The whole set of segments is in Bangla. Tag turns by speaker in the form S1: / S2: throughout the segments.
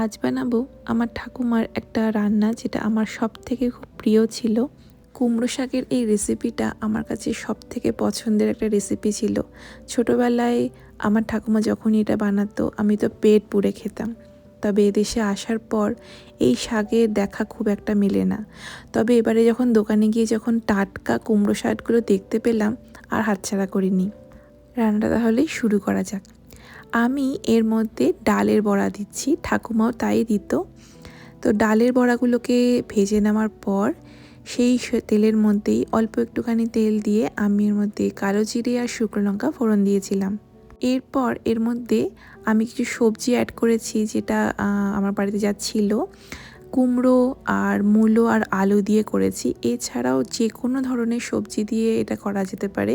S1: আজ বানাবো আমার ঠাকুমার একটা রান্না, যেটা আমার সবথেকে খুব প্রিয় ছিল। কুমড়ো শাকের এই রেসিপিটা আমার কাছে সবথেকে পছন্দের একটা রেসিপি ছিল। ছোটোবেলায় আমার ঠাকুমা যখনই এটা বানাতো আমি তো পেট পুড়ে খেতাম। তবে এদেশে আসার পর এই শাকের দেখা খুব একটা মেলে না। তবে এবারে যখন দোকানে গিয়ে যখন টাটকা কুমড়ো শাকগুলো দেখতে পেলাম, আর হাতছাড়া করিনি। রান্নাটা তাহলে শুরু করা যাক। আমি এর মধ্যে ডালের বড়া দিচ্ছি, ঠাকুমাও তাই দিত। তো ডালের বড়াগুলোকে ভেজে নেওয়ার পর সেই তেলের মধ্যেই অল্প একটুখানি তেল দিয়ে আমি এর মধ্যে কালো জিরে আর শুকনো লঙ্কা ফোড়ন দিয়েছিলাম। এরপর এর মধ্যে আমি কিছু সবজি অ্যাড করেছি, যেটা আমার বাড়িতে যা ছিল, কুমড়ো আর মূলো আর আলু দিয়ে করেছি। এছাড়াও যে কোনো ধরনের সবজি দিয়ে এটা করা যেতে পারে।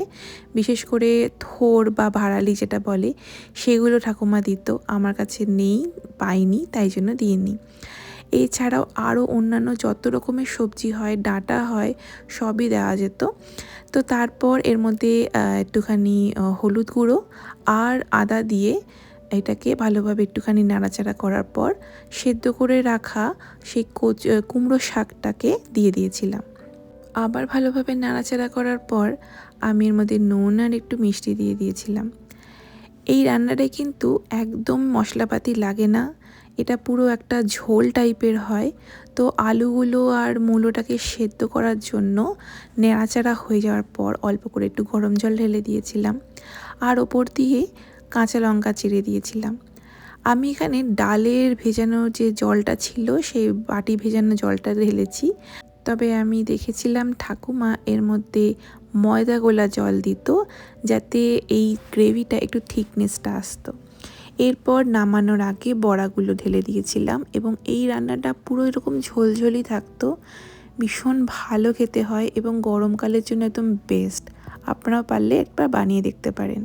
S1: বিশেষ করে থোড় বা ভাড়ালি যেটা বলে, সেগুলো ঠাকুমা দিত, আমার কাছে নেই, পাইনি, তাই জন্য দিইনি। এছাড়াও আরও অন্যান্য যত রকমের সবজি হয়, ডাঁটা হয়, সবই দেওয়া যেত। তো তারপর এর মধ্যে একটুখানি হলুদ গুঁড়ো আর আদা দিয়ে এটাকে ভালোভাবে একটুখানি নাড়াচাড়া করার পর সেদ্ধ করে রাখা সেই কুমড়ো শাকটাকে দিয়ে দিয়েছিলাম। আবার ভালোভাবে নাড়াচাড়া করার পর আমি এর মধ্যে নুন আর একটু মিষ্টি দিয়ে দিয়েছিলাম। এই রান্নাটায় কিন্তু একদম মশলাপাতি লাগে না, এটা পুরো একটা ঝোল টাইপের হয়। তো আলুগুলো আর মূলোটাকে সেদ্ধ করার জন্য নেড়াচাড়া হয়ে যাওয়ার পর অল্প করে একটু গরম জল ঢেলে দিয়েছিলাম, আর ওপর দিয়ে কাঁচা লঙ্কা চিড়ে দিয়েছিলাম। আমি এখানে ডালের ভেজানো যে জলটা ছিল সেই বাটি ভেজানো জলটা ঢেলেছি। তবে আমি দেখেছিলাম ঠাকুমা এর মধ্যে ময়দা গোলা জল দিত, যাতে এই গ্রেভিটা একটু থিকনেসটা আসতো। এরপর নামানোর আগে বড়াগুলো ঢেলে দিয়েছিলাম এবং এই রান্নাটা পুরো এরকম ঝোলঝোলই থাকতো। ভীষণ ভালো খেতে হয় এবং গরমকালের জন্য একদম বেস্ট। আপনারাও পারলে একবার বানিয়ে দেখতে পারেন।